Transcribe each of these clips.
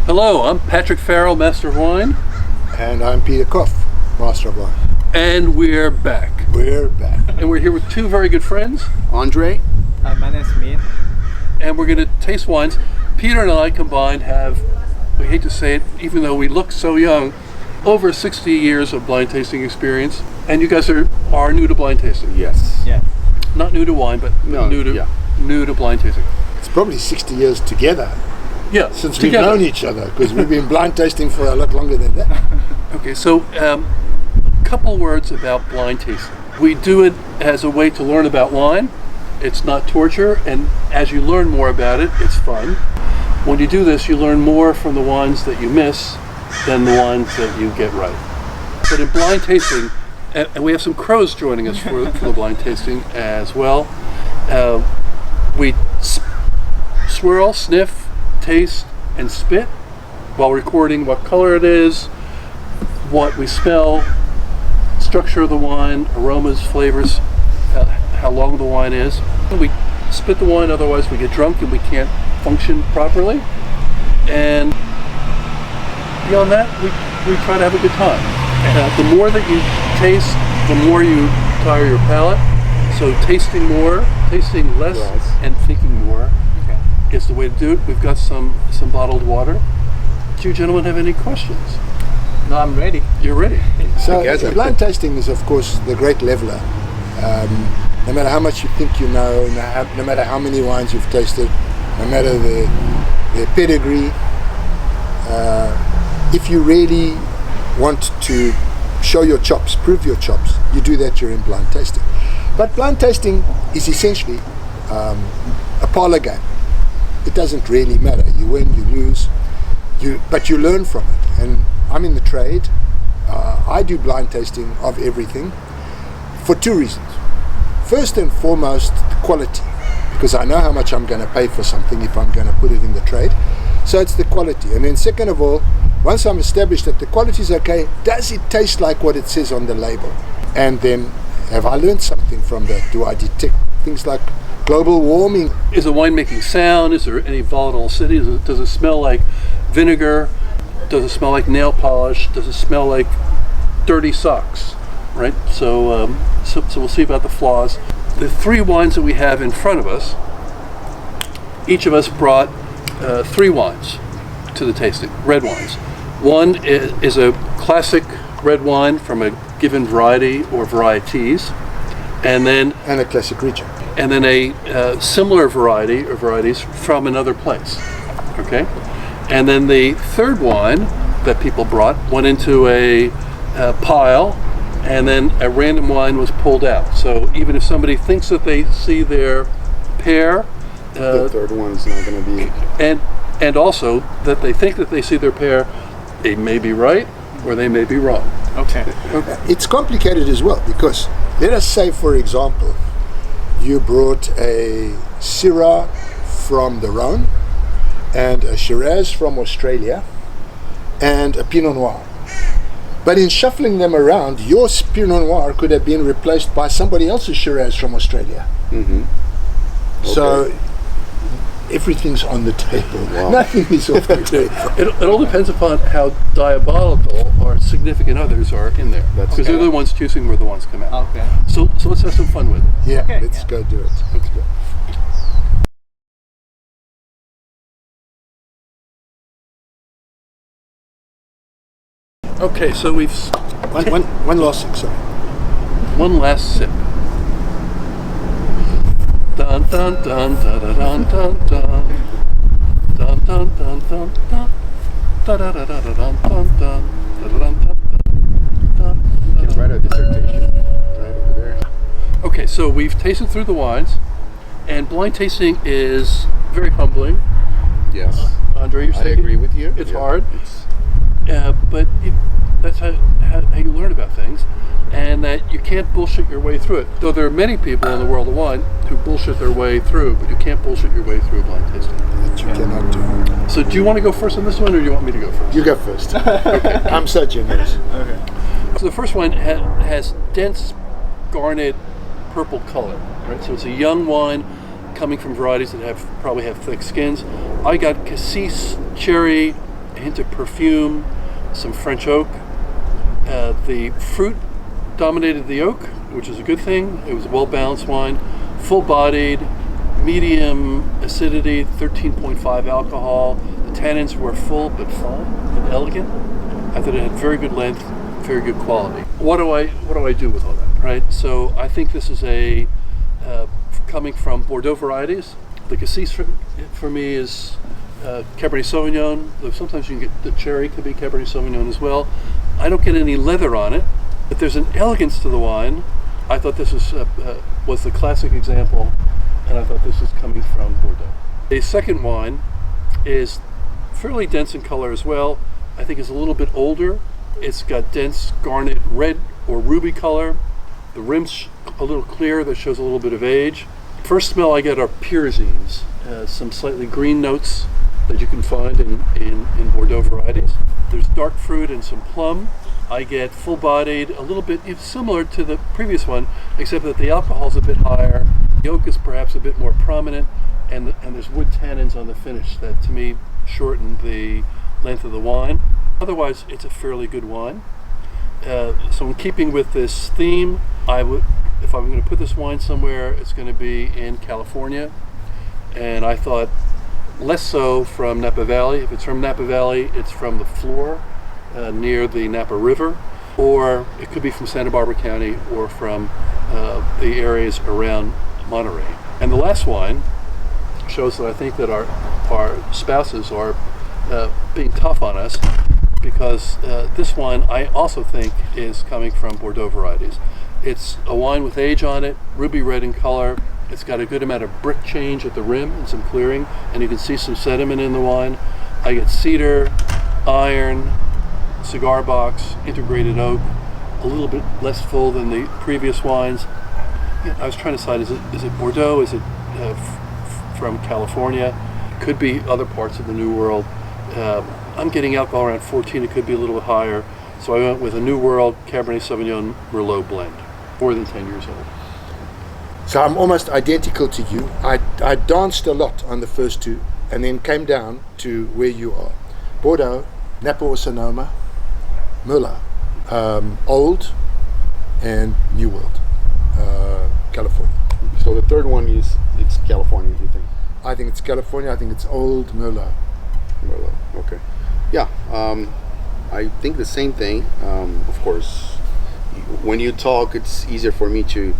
Hello, I'm Patrick Farrell, Master of Wine. And I'm Peter Koff, Master of Wine. And we're back. We're back. And we're here with two very good friends. Andre. My name is Min. And we're going to taste wines. Peter and I combined have, we hate to say it, even though we look so young, over 60 years of blind tasting experience. And you guys are new to blind tasting. Yes. Yeah. Not new to wine, but new to blind tasting. It's probably 60 years together Yeah, since together. we've known each other, because we've been blind tasting for a lot longer than that. Okay, so a couple words about blind tasting. We do it as a way to learn about wine. It's not torture, and as you learn more about it, it's fun. When you do this, you learn more from the wines that you miss than the ones that you get right. But in blind tasting, and we have some crows joining us for the blind tasting as well, we swirl, sniff, taste, and spit while recording what color it is, what we smell, structure of the wine, aromas, flavors, how long the wine is. We spit the wine, otherwise we get drunk and we can't function properly. And beyond that, we try to have a good time. The more that you taste, the more you tire your palate. So tasting more, tasting less, and thinking more is the way to do it. We've got some bottled water. Do you gentlemen have any questions? No, I'm ready. You're ready. So blind tasting is, of course, the great leveler. No matter how much you think you know, no matter how many wines you've tasted, no matter their pedigree, if you really want to show your chops, prove your chops, you do that during blind tasting. But blind tasting is essentially a parlor game. It doesn't really matter. You win, you lose, but you learn from it. And I'm in the trade. I do blind tasting of everything for two reasons. First and foremost, the quality, because I know how much I'm going to pay for something if I'm going to put it in the trade. So it's the quality. And then second of all, once I'm established that the quality is okay, does it taste like what it says on the label? And then have I learned something from that? Do I detect things like global warming? Is the wine making sound? Is there any volatile acidity? Does it smell like vinegar? Does it smell like nail polish? Does it smell like dirty socks? Right? So we'll see about the flaws. The three wines that we have in front of us, each of us brought three wines to the tasting, red wines. One is a classic red wine from a given variety or varieties, and a classic region. And then a similar variety or varieties from another place. Okay? And then the third wine that people brought went into a pile, and then a random wine was pulled out. So even if somebody thinks that they see their pair, the third one's not going to be. And also that they think that they see their pair, they may be right or they may be wrong. Okay. It's complicated as well, because let us say, for example, you brought a Syrah from the Rhone and a Shiraz from Australia and a Pinot Noir. But in shuffling them around, your Pinot Noir could have been replaced by somebody else's Shiraz from Australia. Mm-hmm. Okay. So everything's on the table. Wow. Nothing is off the table. It all depends upon how diabolical or significant others are in there. Because they're the ones choosing where the ones come out. Okay. So let's have some fun with it. Yeah, let's go do it. Let's go. Okay, so we've One last sip, sorry. one last sip. Dun dun dun dun dun dun dun dun dun dun dun dun dun dun dun dun dun dun dun. Can write a dissertation right over there. Okay, so we've tasted through the wines, and blind tasting is very humbling. Yes. Andre, you're I saying agree with you. It's Yeah, hard, it's- but that's how you learn about things, and that you can't bullshit your way through it. Though there are many people in the world of wine who bullshit their way through, but you can't bullshit your way through a blind tasting. That you cannot do. So do you want to go first on this one, or do you want me to go first? You go first. I'm so generous. Okay. So the first one has dense garnet purple color, right? So it's a young wine, coming from varieties that probably have thick skins. I got cassis, cherry, a hint of perfume, some French oak. The fruit dominated the oak, which is a good thing. It was a well-balanced wine, full-bodied, medium acidity, 13.5 alcohol. The tannins were full but full and elegant. I thought it had very good length, very good quality. What do I do with all that, right? So I think this is coming from Bordeaux varieties. The cassis for me is Cabernet Sauvignon, though sometimes you can get the cherry, could be Cabernet Sauvignon as well. I don't get any leather on it, but there's an elegance to the wine. I thought this was the classic example, and I thought this was coming from Bordeaux. The second wine is fairly dense in color as well. I think it's a little bit older. It's got dense garnet red or ruby color. The rim's a little clear, that shows a little bit of age. First smell I get are pyrazines, some slightly green notes that you can find in Bordeaux varieties. There's dark fruit and some plum. I get full-bodied, a little bit similar to the previous one, except that the alcohol's a bit higher. The oak is perhaps a bit more prominent, and there's wood tannins on the finish that, to me, shorten the length of the wine. Otherwise, it's a fairly good wine. So in keeping with this theme, if I'm going to put this wine somewhere, it's going to be in California. And I thought less so from Napa Valley. If it's from Napa Valley, it's from the floor near the Napa River, or it could be from Santa Barbara County or from the areas around Monterey. And the last wine shows that I think that our spouses are being tough on us, because this wine I also think is coming from Bordeaux varieties. It's a wine with age on it, ruby red in color. It's got a good amount of brick change at the rim and some clearing, and you can see some sediment in the wine. I get cedar, iron, cigar box, integrated oak, a little bit less full than the previous wines. I was trying to decide, is it Bordeaux? Is it from California? Could be other parts of the New World. I'm getting alcohol around 14, it could be a little bit higher. So I went with a New World Cabernet Sauvignon Merlot blend, more than 10 years old. So I'm almost identical to you. I danced a lot on the first two and then came down to where you are. Bordeaux, Napa or Sonoma, Merlot, Old, and New World, California. So the third one it's California, do you think? I think it's California. I think it's Old Merlot. Merlot, okay. Yeah, I think the same thing. Of course, when you talk, it's easier for me to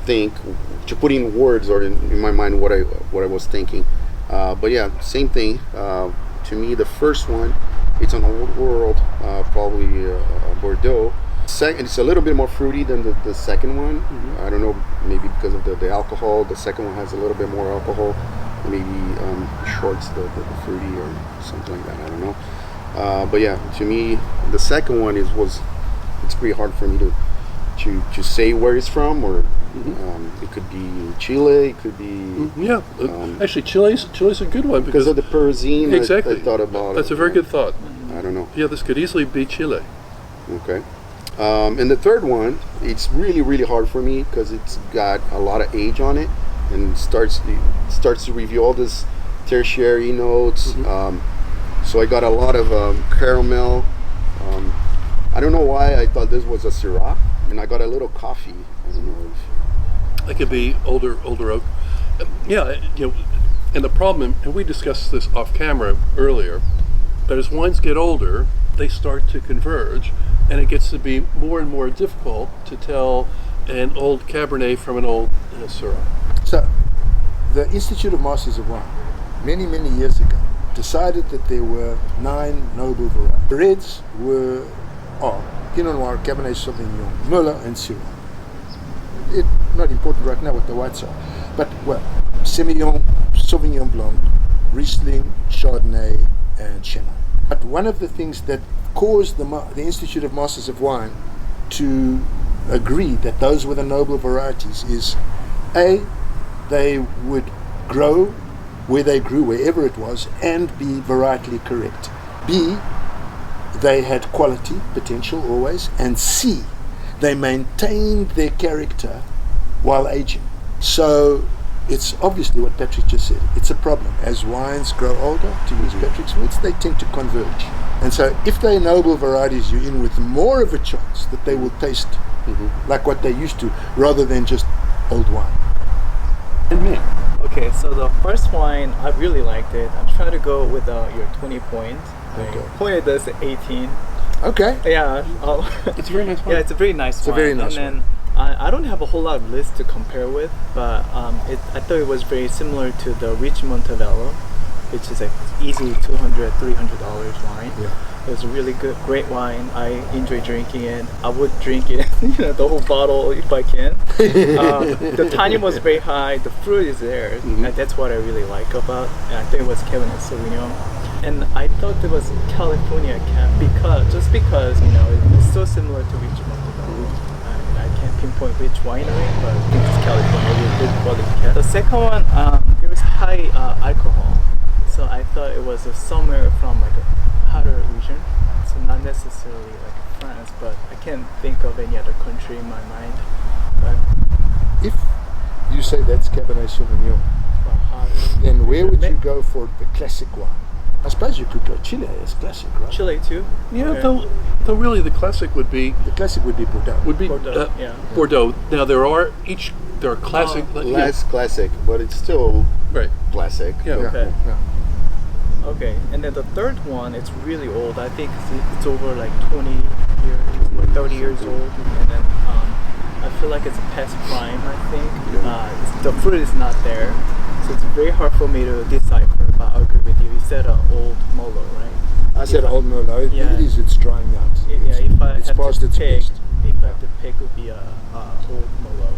think, to put in words or in my mind what I was thinking. But yeah, same thing. To me, the first one, it's an Old World, probably Bordeaux. Second, it's a little bit more fruity than the second one. Mm-hmm. I don't know, maybe because of the alcohol. The second one has a little bit more alcohol. Maybe shorts the fruity or something like that. I don't know. But yeah, to me, the second one it's pretty hard for me to say where it's from, or it could be Chile, it could be actually Chile's a good one because of the pyrazine. Exactly, I thought about that's a very good thought. I don't know. Yeah, this could easily be Chile. Okay. And the third one, it's really hard for me because it's got a lot of age on it, and starts to reveal all this tertiary notes. So I got a lot of caramel. I don't know why I thought this was a Syrah, and I got a little coffee. I don't know if it could be older oak. And the problem, and we discussed this off camera earlier, but as wines get older, they start to converge, and it gets to be more and more difficult to tell an old Cabernet from an old Syrah. So, the Institute of Masters of Wine, many years ago, decided that there were 9 noble varieties. The reds are Pinot Noir, Cabernet Sauvignon, Merlot, and Syrah. It's not important right now what the whites are, but Semillon, Sauvignon Blanc, Riesling, Chardonnay, and Chenin. But one of the things that caused the Institute of Masters of Wine to agree that those were the noble varieties is A, they would grow where they grew, wherever it was, and be varietally correct. B, they had quality, potential always. And C, they maintained their character while aging. So it's obviously what Patrick just said. It's a problem. As wines grow older, to use Patrick's words, they tend to converge. And so if they're noble varieties, you're in with more of a chance that they will taste like what they used to, rather than just old wine. And me. Okay, so the first wine, I really liked it. I'm trying to go with your 20 points. Okay. I pointed this at 18. Okay. Yeah. It's a very nice wine. Yeah, it's a very nice It's a wine. very nice and then I don't have a whole lot of lists to compare with, but I thought it was very similar to the Ricci Montevello, which is like easily $200, $300 wine. Yeah. It was a really good, great wine. I enjoy drinking it. I would drink it, the whole bottle if I can. The tannin was very high. The fruit is there, and that's what I really like about. And I think it was Cabernet Sauvignon, and I thought it was California Cab because it's so similar to Ricci Montevello. I can't pinpoint which winery, but I think it's California with good quality Cab. The second one, there was high alcohol, so I thought it was somewhere from like a hotter region, so not necessarily like France, but I can't think of any other country in my mind. But If you say that's Cabernet Sauvignon, hotter. then where would you go for the classic wine? I suppose you could go Chile as classic, right? Chile too. Yeah, Okay. though really the classic would be The classic would be Bordeaux. Bordeaux, yeah. Bordeaux. Now there are classic. Less classic, but it's still Right. classic. Yeah. Okay. Yeah. Okay, and then the third one, it's really old. I think it's over like 20 years, like 30 years old. And then I feel like it's past prime, I think. The fruit is not there. So it's very hard for me to decipher, but I agree with you. You said old Molo, right? I said Old Merlot. Yeah. It is. It's drying out. Yeah, if I It's have past to its pick, best. if I have to pick, it would be old Molo.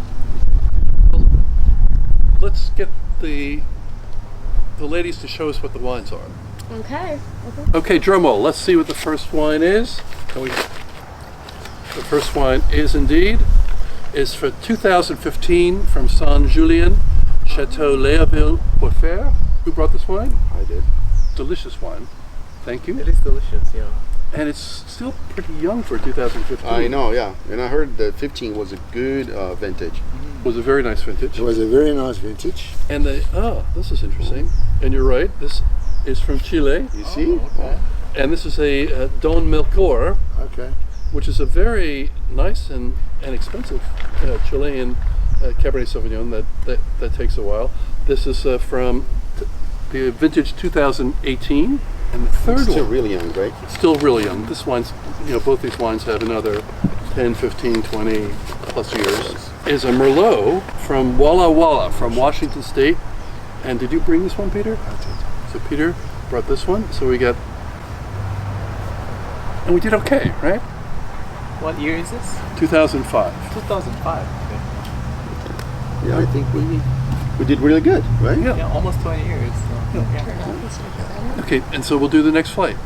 Let's get the ladies to show us what the wines are. Okay. Okay, drum roll. Let's see what the first wine is. The first wine is for 2015 from Saint Julien, Chateau Léoville Porfer. Who brought this wine? I did. Delicious wine. Thank you. It is delicious, yeah. And it's still pretty young for 2015. I know, yeah. And I heard that 15 was a good vintage. It was a very nice vintage. It was a very nice vintage. And this is interesting. And you're right, this is from Chile. You see? Okay. And this is a Don Melchor, Okay. which is a very nice and expensive Chilean Cabernet Sauvignon that takes a while. This is from the vintage 2018. And the third It's still one, really young, right? still really young. This wine's, both these wines have another 10, 15, 20 plus years, is a Merlot from Walla Walla from Washington State. And did you bring this one, Peter? I did. So Peter brought this one. So we got, and we did okay, right? What year is this? 2005. 2005. Okay. Yeah, I think we did really good, right? Yeah. Yeah, almost 20 years. So, yeah. Okay, and so we'll do the next flight.